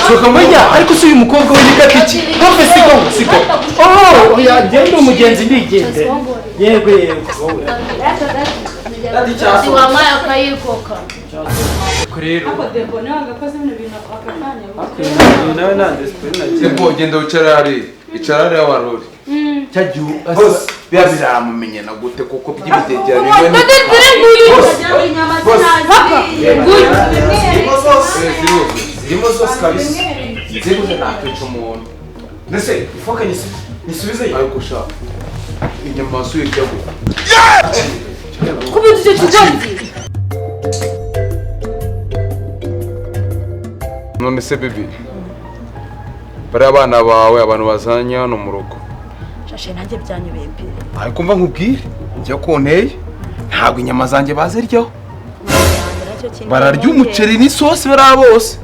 shoka manya ariko si uyu mukobwa w'iga kiki hafi siko oya genda umugenzi ndigende yego dadi cyase wamaya kayikoka kurero ako debo nawe agakoze bino bintu akakanya nawe na discipline Sebo genda icarare awarori cyajyu bose biya biramumenye na gute kuko by'ibidegera zirimo zose kabisa zibuze nakwica umuntu nese ifoka nisubize ariko sha inyama suye cyago kubiza icyo kigonzi none se bibi bari abana bawe abantu bazanya hano mu rugo shashe nanjye byanyobeye pe ariko mva nkubwire njya konteye ntabwo inyama zanjye baziryaho bararya umuceri n'isosi bari bose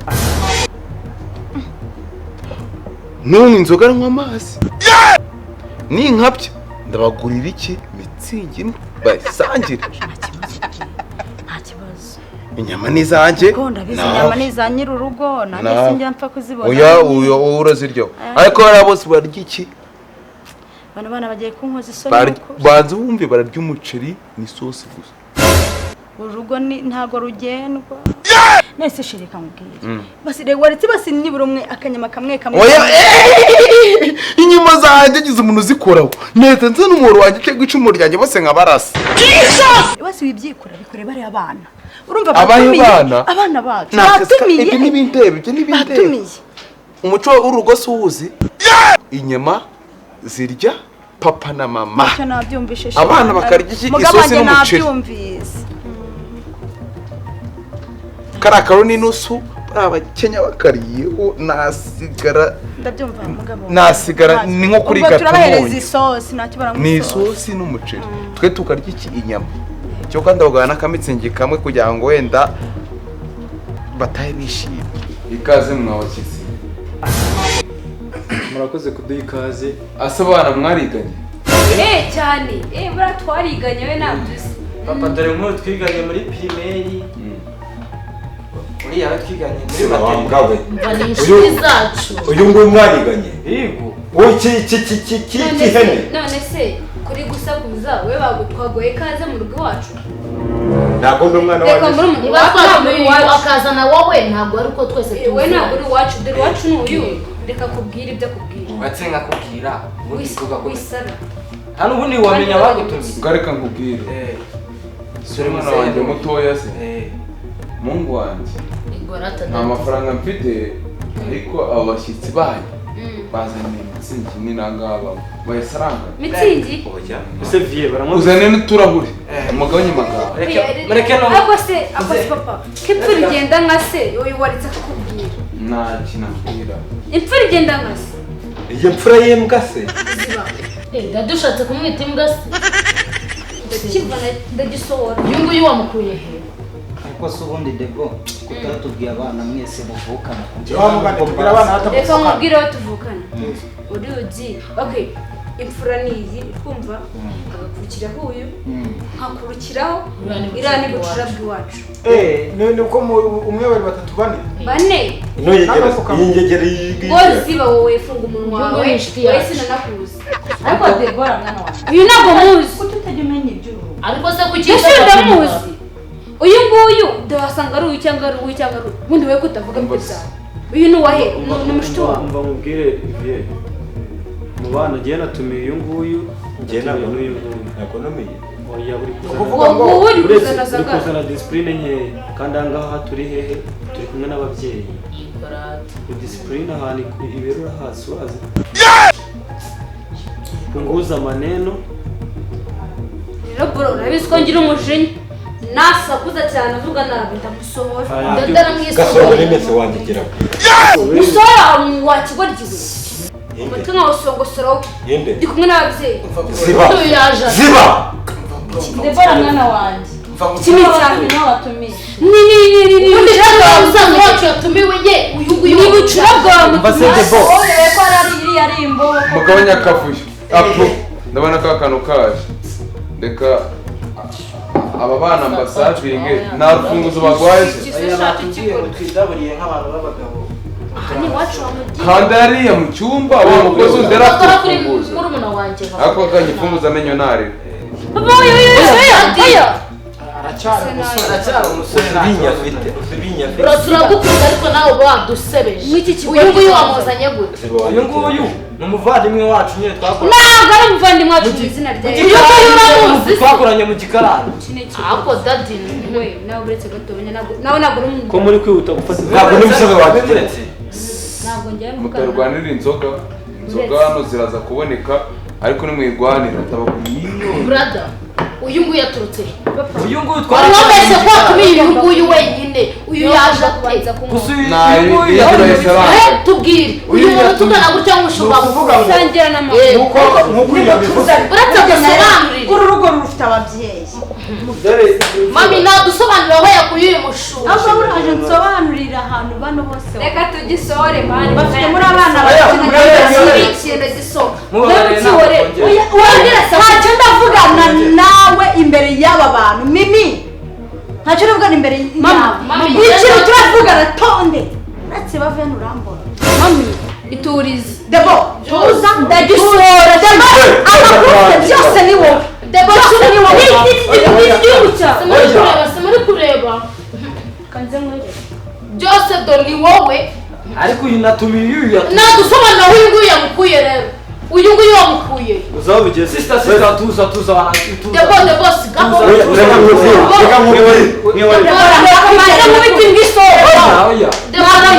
n'unywa inzoga anywa amazi n'inkabya ndabagurira iki mitsingi imwe bayisangire nta kibazo inyama n'izanjye ndabizi inyama ni za nyir'urugo nanjye sinjya mpfa kuzibona oya uraziryaho ariko bari bose barya iki bana bagiye kunkoza isoni banze wumve bararya umuceri n'isosi gusa urugo ntago rugendwa nese shirika mubwire basire waretse basinyibura umwe akanyama kamwe oya inyuma zanjye gize umuntu uzikoraho nete nze n'umuro wanjye cyo gucumura ryanjye bose nkabarasa bose wibyikora bikore bari abana urumva abana bacu batumiye ibyo n'ibintebe umuco w'urugo suwuzi inyama zirya papa na mama abana bakarya iki isosi n'umuceri karakaro n'inusu abakenya bakariyeho nasigara ni nko kuri gatomonye ni isosi n'umuceri twe tukarya iki inyama cyo kandi bagana n'akamitsingi kamwe kugira ngo wenda batahe bishimye ikaze mwabakisi murakoze kuduha ikaze asa abana mwariganye cyane bura twariganye we nabyuze papa dore nk'uwo twiganye muri pirimeri uriya twiganye muri materinite mva ni inshuti zacu uyu nguyu mwariganye yego wowe iki none se kuri gusakuza we bagutwagoye kaze mu rugo iwacu ntabwo ndi umwana wanjye niba twamuye akazana wowe ntabwo ari uko twese tuzi we ntabwo uri iwacu dore iwacu ni uyu reka kubwira ibyo akubwira watse nkakubwira wisara hano ubundi wamenya abagutumye ngareka nkubwire sore mwana wanjye mutoya se mungu wanjye nta mafaranga mfite ariko abo bashyitsi banyu bazaniye mitsingi n'inangaba bayasaranga mitsingi ese vie baramwe uzane n'uturahuri umugabanye magabo mureke no ako se papa k'imfura igenda nka se uyu waritse akakubwira nta kinabwira imfura igenda nka se iyo mfura y'imbwa se ndadushatse kumwita imbwa se ndagisohora uyu nguyu wamukuye he ariko se ubundi debo kutatubwiye abana mwese muvukana reka nkubwire aho tuvukana urugi okay imfura ni iyi twumva agakurikiraho uyu nkakurikiraho iriya ni bucura bw'iwacu ni uko umwe bari batatu bane ingegera ngo ziba wowe funga umunwa wawe wowe sinanakuzi ariko Debora mwana wawe uyu ntabwo muzi kuko utajya umenya iby'uruhu ariko se kuki ndamuzi uyu nguyu ndabasanga ari uyu cyangwa ari uyu cyangwa ari uyu ubundi wowe kutavuga ibyo byawe uyu ni uwahe ni mushiki wawe mva mubwire vie mu bana ngiye natumiye uyu nguyu ngiye n'uyu nguyu ntabwo namenye oya uri kuzana discipline nkeya kandi aha ngaha turi hehe turi kumwe n'ababyeyi discipline ahantu iberura hasi urazi punguza maneno rero bro urabizi ko ngira umujinya nasakuza cyane avuga nabi ndamusohora ndadara gasohora n'imese wanjye musohora wakigoryiwe umutwe nkawusongosora ndi kumwe n'ababyeyi ziba Debora mwana wanjye kimwe cyane niho watumiye ni undi cyangwa umusaza wacu yatumiwe ye uyu nguyu ni bucura bwa mutumiye ko ari iriya rimbo mugabanya akavuyo apo ndabona ka kantu kaje reka aba bana mbasavinge nta rufunguzo bagwaje aya natubwiye ngo twidaburiye nk'abantu b'abagabo kanda yariya mu cyumba uwo mukozi ndera kufunguza murumuna wanjye ako kanya ifunguza amenyo nari turagukunda ariko nawe uba wadusebeje uyu nguyu wamuzanye gute uyu nguyu ni umuvandimwe wacu nyine twakoranye ntabwo ari umuvandimwe wacu mu izina rya uyu nguyu uramuzi twakoranye mu gikarani ako dadi we nawe uretse gatonya nawe ntabwo uri umuntu ko muri kwihuta gufata ntabwo n'umusaza waduteretse ntabwo njyewe mutarwanira inzoga hano ziraza kuboneka ariko nimuyigwanira ndababwiye brother uyu nguyu yaturutse uyu nguyu twaramubaze ko atumiye uyu nguyu wenyine uyu yaje ateza gusa uyu nguyu tubwire uyu muntu tugana gutya nk'ushobora kuvuga ngo usangira n'amakuru nk'uko yabivuze uretse gusobanurira uru rugo rufite ababyeyi mami nadusobanurira aho yakuye uyu mushumba ahubwo buraje nsobanurira ahantu bano bose reka tugisohore mani bafite muri abana ikintu gisohoka ntacyo ndavugana nawe imbere y'aba bantu mimi ntacyo ndavugana imbere y'aba ikintu turavugana tonde uretse bavene urambona mami iturize debo tuza ndagisora debo amakuru byose ni wowe debo byose ni wowe igihugu cyawe muri kureba kanze mwere byose do ni wowe ariko uyu natumiye uyu nadusobanurira aho uyu nguyu yamukuye rero uyu nguyu wamukuye uzaho bigeze sister tuza debo sigaho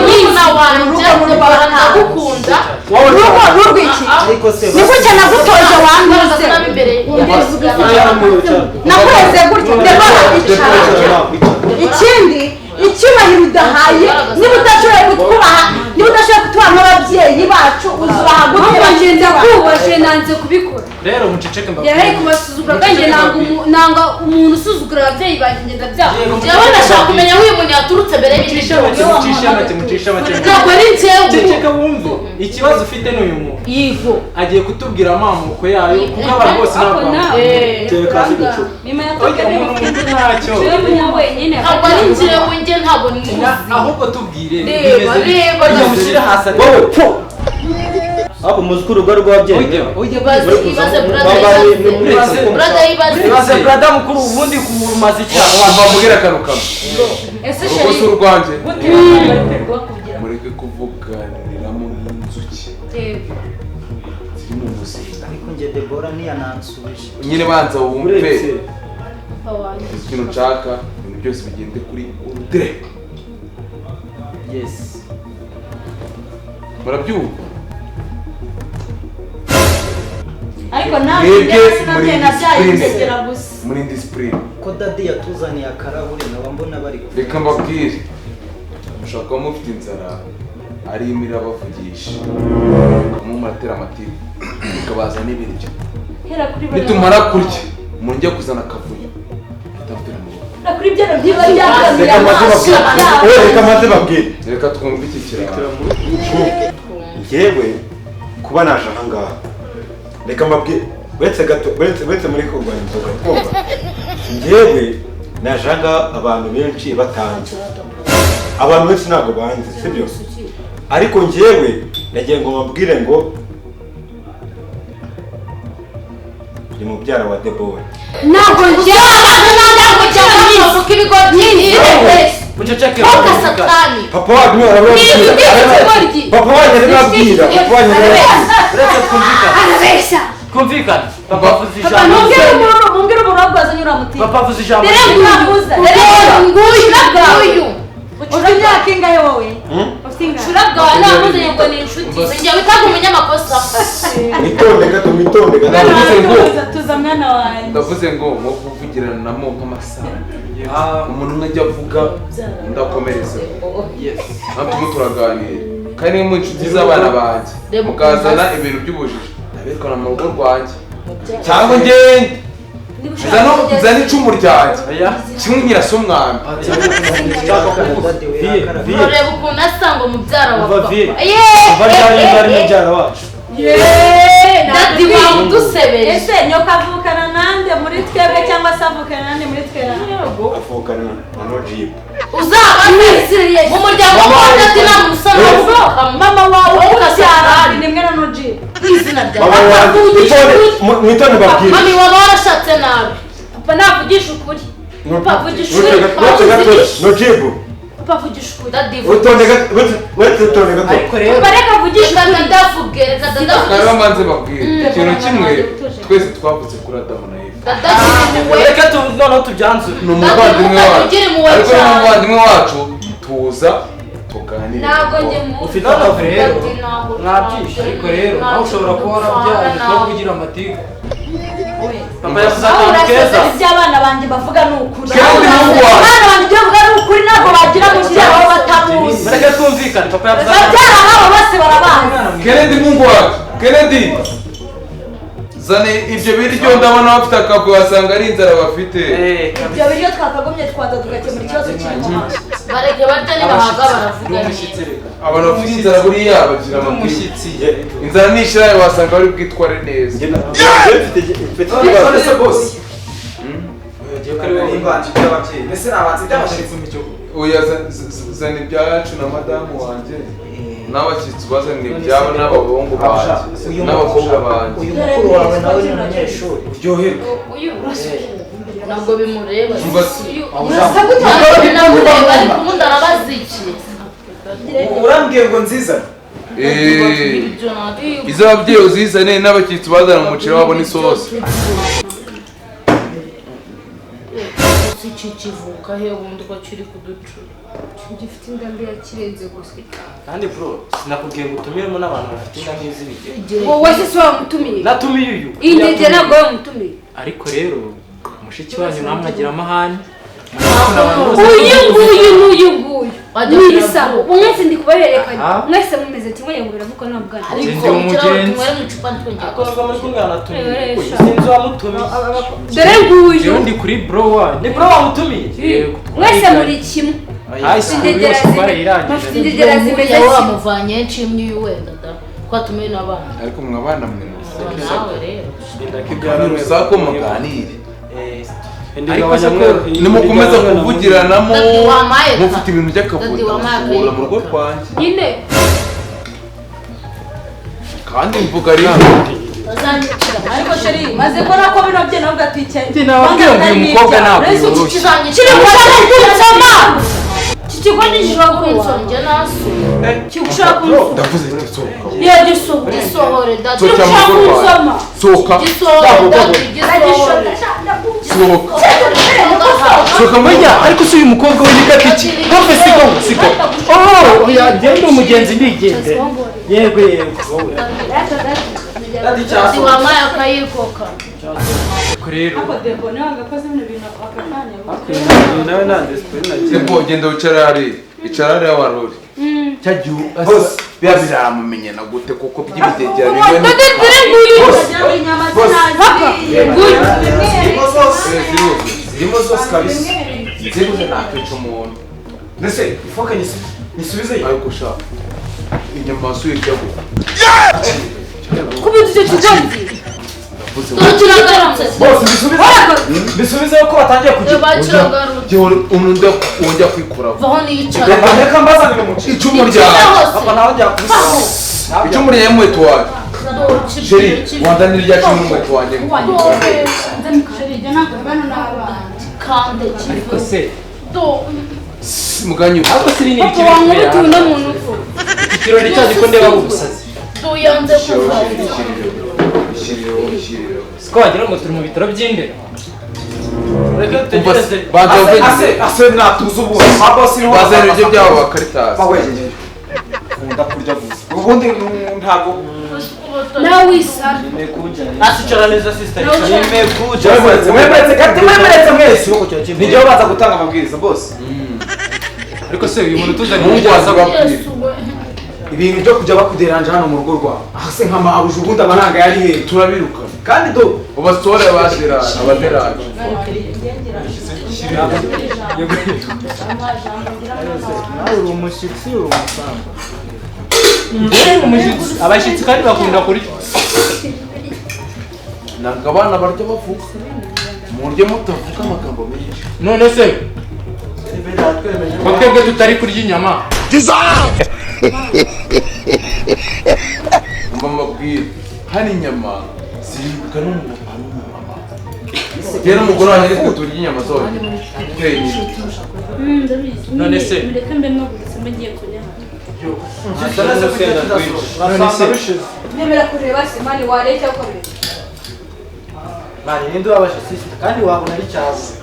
nyina wanjye ndagukunda rugo rw'iki niko cyane nagutoje wanduze nakoze gutya debo icara ikindi icyubahiro udahaye niba udashoboye kutwubaha niba udashoboye kutubaha n'ababyeyi bacu uzubaha gute ngenda kubaje nanze kubikora rero muceceke mbabwire yari kubasuzugura kandi nanga umuntu usuzugura ababyeyi banjye ngenda byaha njyewe ndashaka kumenya aho uyu muntu yaturutse mbere y'ibindi mucisha make ntabwo ari njyewe ceceka wumve ikibazo ufite n'uyu muntu yivo agiye kutubwira amamuko yayo kuko abantu bose ntabwo oya umuntu ntacyo ntabwo ari njyewe njye ntabwo nimuzi ahubwo tubwire reba reba ujya mushyire hasi ahubwo muzi ko urugo rw'ababyeyi ibaze ibaze brada mukuru ubundi kumaze icyaha wamubwira akantu kamwe ese urugo si sheri urwanjye mureke kuvuganiramo nk'inzuki ziri mu muzinga ariko njye Debora ntiyanansubije nyine banza wumve uretse ikintu nshaka ibintu byose bigende kuri ordre yes murabyumva ariko nawe mwebwe nabyayigera gusa muri discipline ko dadi yatuzaniye akarahuri nkaba mbona bari reka mbabwire mushobora kuba mufite inzara ari imira bavugisha mumatera amatiku mukabaza n'ibiryo hera kuri nitumara kurya munjye kuzana akavuyo atafite mu rugo kuri byo byiba byakamira reka maze babwire reka twumve iki kiraro njyewe kuba naje aha ngaha reka mbabwire uretse muri kurwanya inzoga kumva njyewe naje aha ngaha abantu benshi batanze abantu benshi ntabwo banze sibyo ariko njyewe nagiye ngo mbabwire ngo ni mubyara wa Debora ntabwo njyewe ntabwo cyangwa kuko ibigo byinshi muceceke satani papa wanyu niwe arababwira papa wanyu arababwira papa wanyu uretse twumvikane twumvikane papa avuze ijambo mumbwire umuntu wabwazanye uramutima papa avuze ijambo nguyu ufite imyaka ingahe wowe ufite ingahe urabwawe namuzanye ngo ni inshuti njyewe utaga umunyamakosa mwitonde gato tuza mwana wanjye ndavuze ngo nko kuvugiranamo nk'amasaha umuntu umwe ajya avuga ndakomereza natuma turaganira kandi ni mu inshuti z'abana banjye mukazana ibintu by'ubujiji ndabitwara mu rugo rwanjye cyangwa ngende nzana icumu ryanjye kimwe nyirasa umwami urareba ukuntu asa ngo mubyara wa papa kuva ryari bari mubyara wacu dadi wawe udusebeye ese nyoka avukana nande muri twebwe cyangwa se avukana nande muri twebwe avukana na Nojibu uzaba mu muryango wa dadi nta musore uvuka mama wawe mwitone babwire mami waba warashatse nabi papa navugisha ukuri papa vugisha nojibu papa vugisha ukuri utonde gato ariko rero papa reka vugisha reka ndavuge reka ndavuge rero manze babwire ikintu kimwe twese twavutse kuri Adamu na Eva dadakirimuwe reka noneho tubyanzure ni umuvandimwe wacu ariko ni umuvandimwe wacu tuza tuganire ntabwo njye mu ufite akavu rero mwabyishe ariko rero nawe ushobora kuba warabyaye no kugira amatiku papa yavuze akantu keza iby'abana banjye bavuga ni ukuri Kandi n'ubu wacu. abana banjye ibyo bavuga ni ukuri ntabwo bagira mu kiraro aho batamuzi mureke twumvikane papa yavuze babyara nk'abo bose barabazi Kennedy mungu wacu Kennedy zane ibyo biryo ndabona bafite akavu wasanga ari inzara bafite ibyo biryo twakagumye twaza tugakemura ikibazo cy'umuhanda bareke barya nibahaga baravuga umushyitsi reka abantu bafite inzara buriya bagira amabwiriza umushyitsi inzara nishirayo wasanga bari bwitware neza none se bose oya zana ibyacu na madamu wanjye n'abashyitsi bazana ibyabo n'abahungu banjye n'abakobwa banjye uyu mukuru wawe nawe ni umunyeshuri uryoherwa uyu ntabwo bimureba urasa gute ntabwo binamureba ariko ubundi arabaza iki urambwiye ngo nziza izo ababyeyi uzizane n'abashyitsi bazana mu muceri wabo n'isosi iki kivuka he ubundi ko kiri kuducura gifite inda mbi ya kirenze gusa kandi bro sinakubwiye ngo utumiremo n'abantu bafite inda nk'izi bigera wowe se wamutumiye natumiye uyu iyi ndege ntabwo wamutumiye ariko rero mushiki wanyu namwe agira amahane uyu nguyu ni isabo umwese ndi kubahererekanya Aha. mwese mumeze kimwe ngo biravuga nta bwana ariko Ndi umugenzi. ikirahure tunywere mu icupa ntitwongere ariko nubwo muri kumwe natumiye Eresha. sinzi wamutumiye dore nguyu jewe ndi kuri bro wanyu ni bro wamutumiye yego mwese muri kimwe hasi indegera yose twarayirangiye bafite indegera zimeze yawe kimwe wamuvanye nshimye uyu wenda da twatumiye n'abana ariko mwabana mwe nawe rero ni rusako muganire ariko se ko nimukomeza kuvugiranamo Dadi wamaye ka. mufite ibintu by'akavuyo Dadi wamaye mukura mu rugo akayiko. rwanjye nyine kandi mvuga rimwe bazanyicira ariko sheri maze mbona ko bino bye nabwo atwicaye Njye nababwiye ngo uyu mukobwa ntabwo yoroshye kizanyicira kiri kunsoma iki kigo gishobora kunsoma kunsonge naso gishobora kunsoma ndavuze iti sohoka iyo gisohoka gisohore dadi Sohoka mu gishobora rugo rwanjye kunsoma sohoka gisohore dadi gisohore sohoka soka mujya ariko si uyu mukobwa w'igikati iki hafi siko siko oh oya ngende umugenzi ndigende yego yego wowe dadi dadi cyaso wamaye akayikoka ariko rero ariko debo nawe agakoze bino bintu aka kanya nawe nandesipuri nagiye seko genda wicare hariya icara hariya wari uri cyagiye hose biba biramumenyana gute kuko by'ibidegera bimwe dore nguyu kugira inyama zinazi zirimo zose kabisa nzibuze nakwica umuntu ndetse ifoka nisubizeyo ariko ushaka inyama z'uyirya gute kubita icyo kigonzi dore kiragarutse bose bisubizeyo ko batangiye kugira bakiragarutse umuntu wongera kwikuraho vaho niyicara reka mbazanire umuceri icumu ryawe papa nawe njya kubisaba icumu ryawe n'umuheto wawe sheri wandanira irya cumu n'umuheto wanjye kande ariko se muganyura ariko si ni papa wankubita uyu n'umuntu upfa ikirori cyaje ko ndeba ubusazi tuyanze kuva siko wagira ngo turi mu bitaro by'indera reka dutegereze ase natuza ubu mabosi bazana ibiryo byabo bakaritasi kunda kurya gusa ubundi ntabwo nawe wisara asicara neza sister mwemeretse kati mwemeretse mwese nijyeho baza gutanga amabwiriza bose ariko se uyu muntu tuzanye Mungu umujyaza azababwira. yesu we ibintu byo kujya bakuderanja hano mu rugo rwawe ahase nka mabuja ubundi abananga yari hehe turabirukana kandi do ubasore abaderaje nawe uri umushyitsi uri umusamba abashyitsi kandi bakunda kurya ntabwo abana barya bavuga murye mutavuga amagambo menshi none se ko twebwe tutari kurya inyama mba mbabwire hano inyama ziribwa n'umupapa n'umumama rero umugore wanjye ariko turya inyama zose none se mureke mbe mwagutse mbagiye kurya nemera kureba se mani wareke uko biri mani ninde wabasha sisita kandi wabona ari cyaza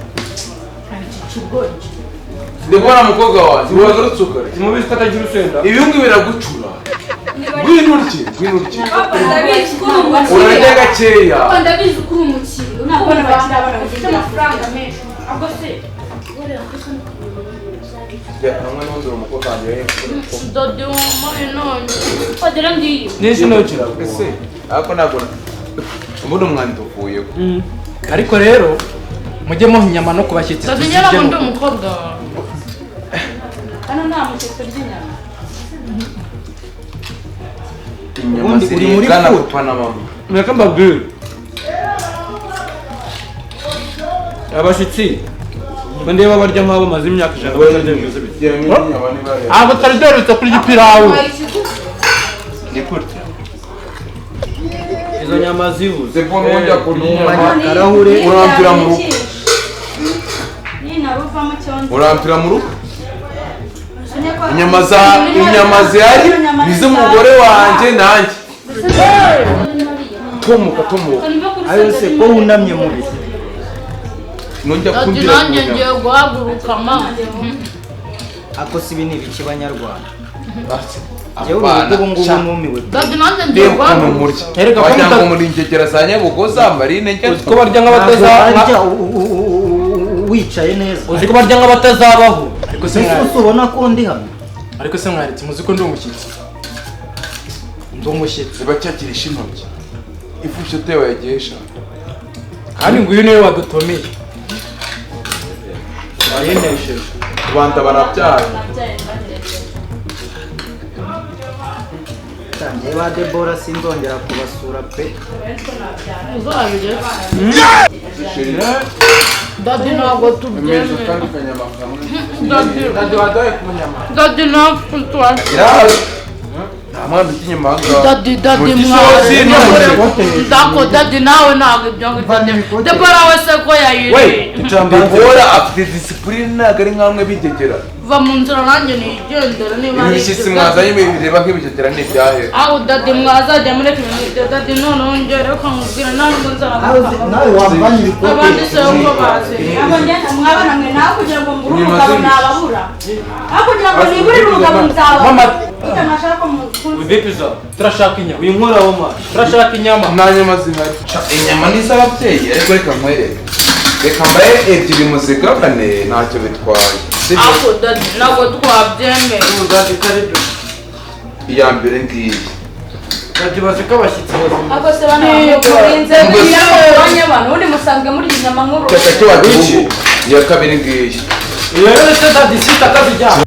ndabona umukobwa wanjye uragarutse ukare mubizi ko atagira urusenda ibi ngibi biragucura ngwino urye ndabizi ko uri umukire urarya gakeya ndabizi ko uri umukire unabona abakiriya abana bafite amafaranga menshi ahubwo se hamwe n'undi umukobwa wanjye dode wambaye none wagira ngiyo n'izi nokira ese ariko ntabwo ubundi umwanda uvuyeho ariko rero mujye muha inyama no kubashyitsi dode ngera ngo ndi umukobwa hano nta mushyitsi ry'inyama inyama Ubundi uri muri ziribwa na food. papa na mama mureke mbabwire abashyitsi ngo ndeba barya nk'abo bamaze imyaka ijana batarya bimeze bityo abo tutari duherutse kurya ipirawu ni kurya izo nyama zibuze zepfo n'ujya kurya inyama karahure urambira mu rugo ninaruvamo cyondo urambira mu rugo inyama zihari iz'umugore wanjye nanjye tomuka ayo se ko wunamye mu bisi nujya dode kumbwira nanjye ngiye guhaguruka ma ako si ibi ni ibiki banyarwanda abana yewe ubu ngubu numiwe dode nanjye ngiye reba ukuntu guhaguruka murya Erega ko wagira ngo muta- muri ingegera za nyabugoza marine uzi ko barya nk'abatazabaho arya wicaye neza uzi ko barya nk'abatazabaho ariko se ese mwari ubona ko ndi hano ariko se mwaretse muzi ko ndi umushyitsi ndi umushyitsi ziba cyakirisha intoki ifushe utewe yagesha kandi nguyu niwe wadutumiye wayenesheje rubanda barabyaye cyane ba Debora sinzongera kubasura pe uzabire dode ntabwo imeza tubyemera kandi kanyama kamwe dade wadoye ku nyama dode ntabwo twashye irahaze nta mwana ufite inyama ahangaha dade Mu mwawe gisozi no mu ndako dade nawe ntabwo ibyo ngibyo debora wese ko yayiriye Debora afite disipurine ntabwo ari nk'amwe bigegera va mu nzira nanjye nigendera niba ari ibishyitsi mwazanye bireba nk'ibigegera ni ibyahe aho dade mwazajya mureka ibintu dade noneho ngere ukamubwira ntabwo nawe wamvanye ibikote abandi se uko bazi abo ngenda mwabana mwe nawe kugira ngo mbure umugabo nababura aho kugira ngo niburire umugabo nzababura icyo nashaka ko vipi zo turashaka inyama uyu nkoraho ma turashaka inyama nta nyama zihari inyama ni iz'ababyeyi ariko reka nkwereke reka mbaye ebyiri muzigabane ntacyo bitwaye ako dade ntabwo twabyemera dade itari byo iya mbere ngiyi dade bazi ko abashyitsi bazima ako se bana murinze kugira ngo mubanye abantu ubundi musanzwe murya inyama nk'uruhu cyaka cyo wagihugu iya kabiri ngiyi iyo rero se dade isita akazijyana